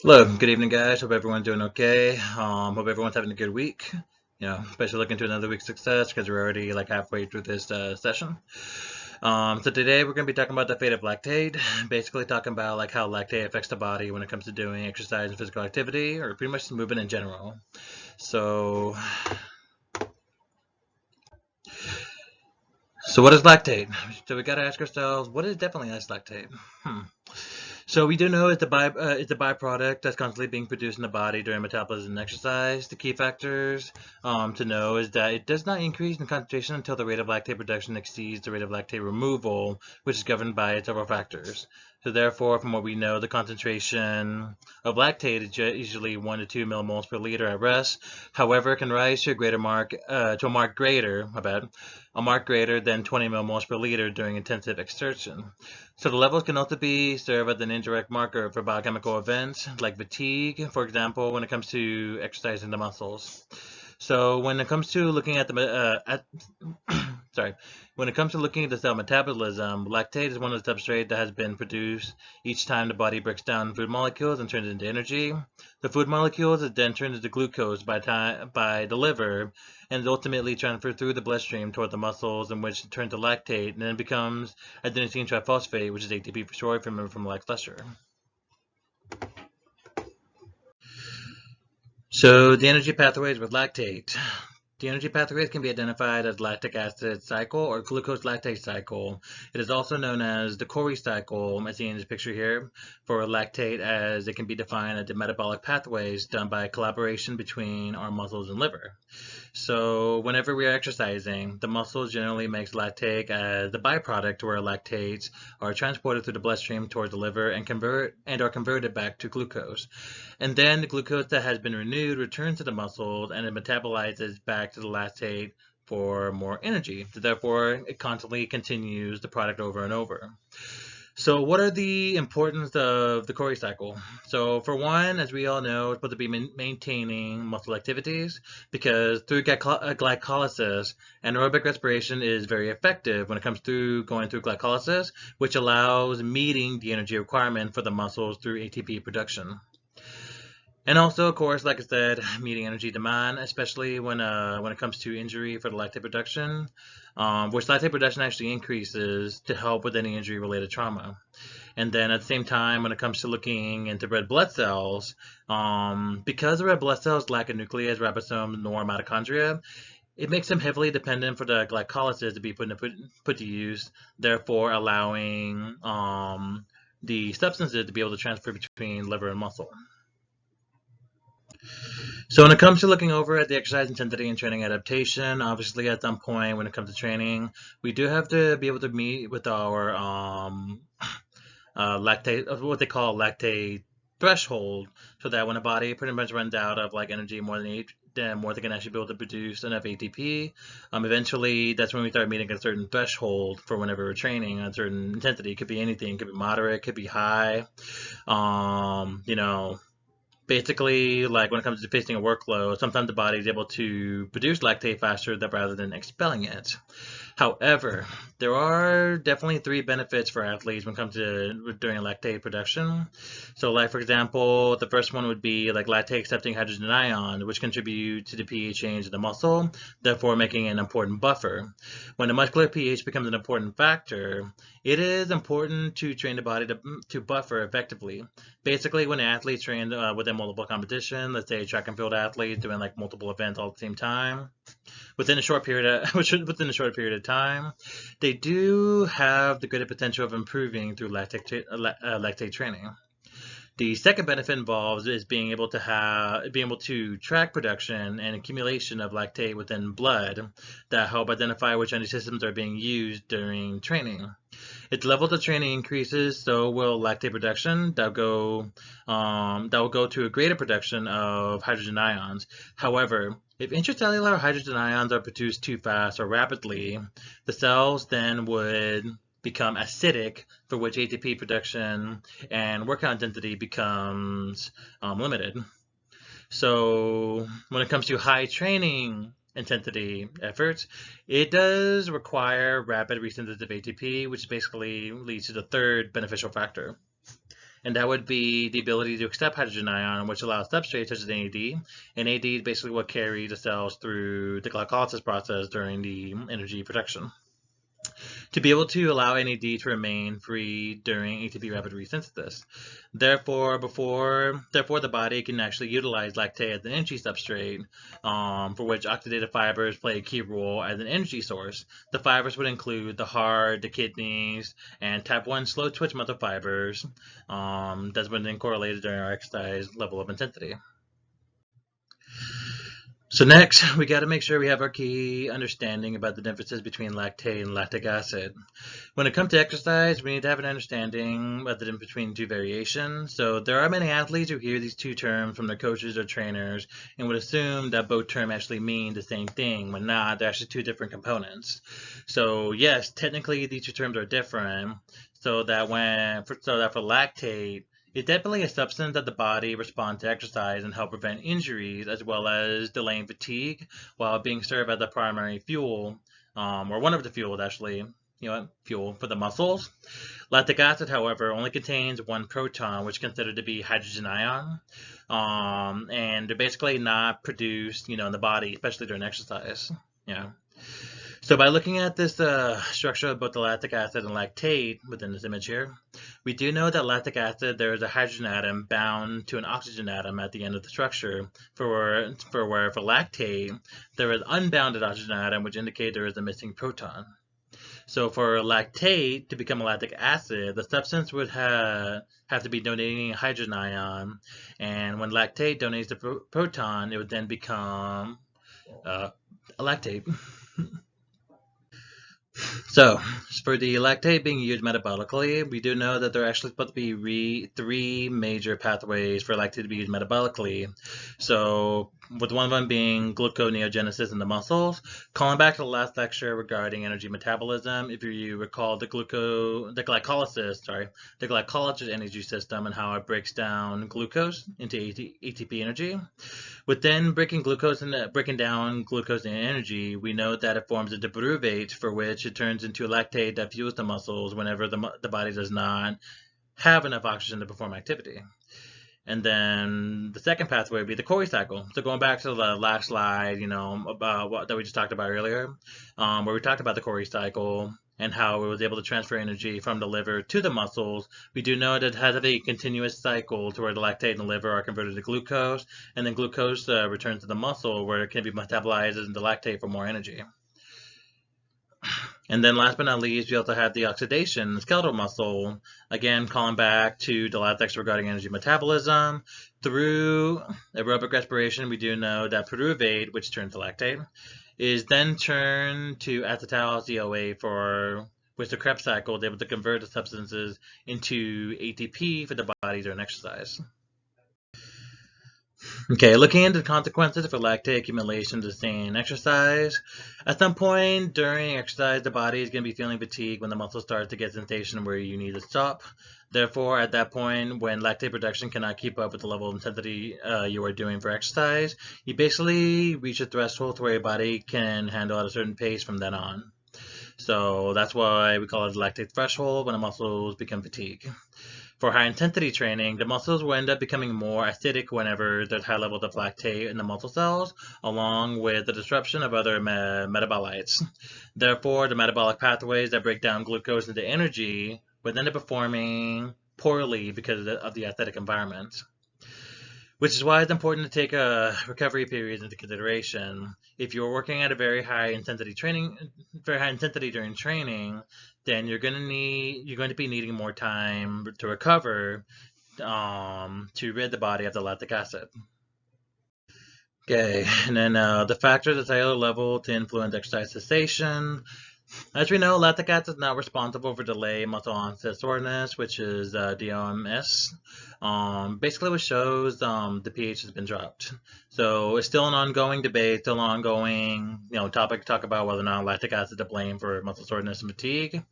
Hello, good evening, guys. Hope everyone's doing okay. Hope everyone's having a good week. Especially looking to another week's success because we're already like halfway through this session. So today we're going to be talking about the fate of lactate, basically talking about like how lactate affects the body when it comes to doing exercise and physical activity, or pretty much movement in general. So, so what is lactate? So we got to ask ourselves, what is definitely is lactate? Hmm. So we do know it's a byproduct that's constantly being produced in the body during metabolism and exercise. The key factors to know is that it does not increase in concentration until the rate of lactate production exceeds the rate of lactate removal, which is governed by several factors. So therefore, from what we know, the concentration of lactate is usually 1 to 2 millimoles per liter at rest. However, it can rise to a mark greater than 20 millimoles per liter during intensive exertion. So the levels can also be served as an indirect marker for biochemical events like fatigue, for example, when it comes to exercising the muscles. So when it comes to looking at sorry, when it comes to looking at the cell metabolism, lactate is one of the substrates that has been produced each time the body breaks down food molecules and turns it into energy. The food molecules is then turned into glucose by the liver and is ultimately transferred through the bloodstream toward the muscles, in which it turns to lactate and then becomes adenosine triphosphate, which is ATP for short, from like cholesterol. So the energy pathways with lactate. The energy pathways can be identified as lactic acid cycle or glucose lactate cycle. It is also known as the Cori cycle, as seen in this picture here, for lactate, as it can be defined as the metabolic pathways done by collaboration between our muscles and liver. So whenever we are exercising, the muscles generally makes lactate as the byproduct, where lactates are transported through the bloodstream towards the liver and are converted back to glucose. And then the glucose that has been renewed returns to the muscles and it metabolizes back to the lactate for more energy. So therefore, it constantly continues the product over and over. So, what are the importance of the Cori cycle? So, for one, as we all know, it's supposed to be maintaining muscle activities because through glycolysis, anaerobic respiration is very effective when it comes through going through glycolysis, which allows meeting the energy requirement for the muscles through ATP production. And also, of course, like I said, meeting energy demand, especially when it comes to injury for the lactate production, which lactate production actually increases to help with any injury-related trauma. And then at the same time, when it comes to looking into red blood cells, because the red blood cells lack a nucleus, ribosome, nor mitochondria, it makes them heavily dependent for the glycolysis to be put to use, therefore allowing the substances to be able to transfer between liver and muscle. So when it comes to looking over at the exercise intensity and training adaptation, obviously at some point when it comes to training, we do have to be able to meet with our lactate, what they call lactate threshold, so that when a body pretty much runs out of like energy more they can actually be able to produce enough ATP. Eventually, that's when we start meeting a certain threshold for whenever we're training a certain intensity. It could be anything, it could be moderate, it could be high. You know, basically, like when it comes to facing a workload, sometimes the body is able to produce lactate faster rather than expelling it. However, there are definitely three benefits for athletes when it comes to during lactate production. So, like for example, the first one would be like lactate accepting hydrogen ion, which contribute to the pH change of the muscle, therefore making an important buffer. When the muscular pH becomes an important factor, it is important to train the body to buffer effectively. Basically, when athletes train within multiple competition, let's say track and field athletes doing like multiple events all at the same time, within a short period of time, they do have the greater potential of improving through lactate training. The second benefit involves is being able to track production and accumulation of lactate within blood that help identify which energy systems are being used during training. Its levels of training increases, so will lactate production. That will go to a greater production of hydrogen ions. However, if intracellular hydrogen ions are produced too fast or rapidly, the cells then would become acidic, for which ATP production and workout intensity becomes limited. So when it comes to high training intensity efforts, it does require rapid resynthesis of ATP, which basically leads to the third beneficial factor. and that would be the ability to accept hydrogen ion, which allows substrates such as NAD. And NAD is basically what carries the cells through the glycolysis process during the energy production. To be able to allow NAD to remain free during ATP rapid resynthesis. Therefore, the body can actually utilize lactate as an energy substrate, for which oxidative fibers play a key role as an energy source. The fibers would include the heart, the kidneys, and type 1 slow twitch muscle fibers. That's been then correlated during our exercise level of intensity. So next, we got to make sure we have our key understanding about the differences between lactate and lactic acid. When it comes to exercise, we need to have an understanding of the difference between two variations. So there are many athletes who hear these two terms from their coaches or trainers and would assume that both terms actually mean the same thing, when not, they're actually two different components. So yes, technically these two terms are different. So that for lactate, it's definitely a substance that the body responds to exercise and help prevent injuries, as well as delaying fatigue, while being served as the primary fuel, or one of the fuels actually, fuel for the muscles. Lactic acid, however, only contains one proton, which is considered to be hydrogen ion, and they're basically not produced, in the body, especially during exercise. So by looking at this structure of both the lactic acid and lactate within this image here, we do know that lactic acid, there is a hydrogen atom bound to an oxygen atom at the end of the structure, for lactate, there is unbounded oxygen atom, which indicates there is a missing proton. So for lactate to become a lactic acid, the substance would have to be donating a hydrogen ion, and when lactate donates the proton, it would then become a lactate. So, for the lactate being used metabolically, we do know that there are actually supposed to be three major pathways for lactate to be used metabolically. So, with one of them being gluconeogenesis in the muscles. Calling back to the last lecture regarding energy metabolism, if you recall the glycolysis energy system and how it breaks down glucose into ATP energy. Within breaking down glucose into energy, we know that it forms a pyruvate, for which it turns into a lactate that fuels the muscles whenever the body does not have enough oxygen to perform activity. And then the second pathway would be the Cori cycle. So going back to the last slide, about what that we just talked about earlier, where we talked about the Cori cycle and how it was able to transfer energy from the liver to the muscles, we do know that it has a continuous cycle to where the lactate and the liver are converted to glucose, and then glucose returns to the muscle where it can be metabolized into lactate for more energy. And then last but not least, we also have the oxidation, the skeletal muscle. Again, calling back to the last lecture regarding energy metabolism. Through aerobic respiration, we do know that pyruvate, which turns to lactate, is then turned to acetyl-CoA, for which the Krebs cycle is able to convert the substances into ATP for the body during exercise. Okay, looking into the consequences for lactate accumulation to sustain exercise. At some point during exercise, the body is going to be feeling fatigue when the muscle starts to get sensation where you need to stop. Therefore, at that point, when lactate production cannot keep up with the level of intensity you are doing for exercise, you basically reach a threshold where your body can handle at a certain pace from then on. So that's why we call it the lactate threshold when the muscles become fatigued. For high intensity training, the muscles will end up becoming more acidic whenever there's high levels of lactate in the muscle cells, along with the disruption of other metabolites. Therefore, the metabolic pathways that break down glucose into energy would end up performing poorly because of the acidic environment. Which is why it's important to take a recovery period into consideration. If you're working at a very high intensity during training, then you're going to be needing more time to recover, to rid the body of the lactic acid. Okay, and then the factors at cellular level to influence exercise cessation. As we know, lactic acid is not responsible for delayed muscle onset soreness, which is DOMS. Basically, what shows the pH has been dropped. So it's still an ongoing debate, still an ongoing topic to talk about whether or not lactic acid is to blame for muscle soreness and fatigue.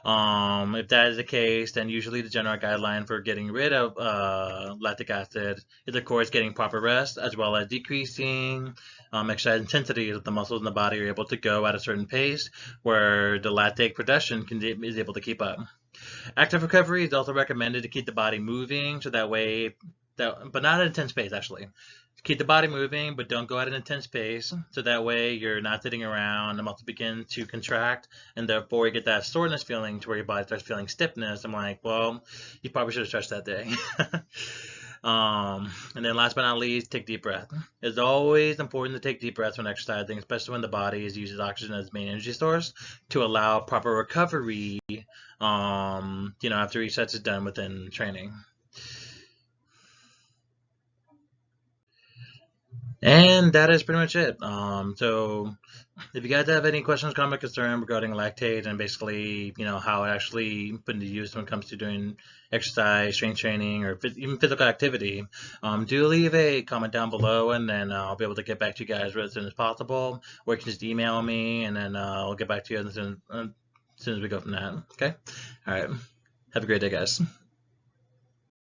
If that is the case, then usually the general guideline for getting rid of lactic acid is, of course, getting proper rest, as well as decreasing exercise intensity so the muscles in the body are able to go at a certain pace where the lactate production is able to keep up. Active recovery is also recommended to keep the body moving, so that way, but not at an intense pace actually. Keep the body moving, but don't go at an intense pace, so that way you're not sitting around, the muscles begin to contract, and therefore you get that soreness feeling to where your body starts feeling stiffness. I'm like, well, you probably should have stretched that day. And then last but not least, take deep breath. It's always important to take deep breaths when exercising, especially when the body uses oxygen as main energy source to allow proper recovery, after each set is done within training. And that is pretty much it. So if you guys have any questions, comment, concern regarding lactate and basically, how it actually put into use when it comes to doing exercise, strength training, or even physical activity, do leave a comment down below, and then I'll be able to get back to you guys as soon as possible. Or you can just email me, and then I'll get back to you as soon as we go from that. Okay? All right. Have a great day, guys.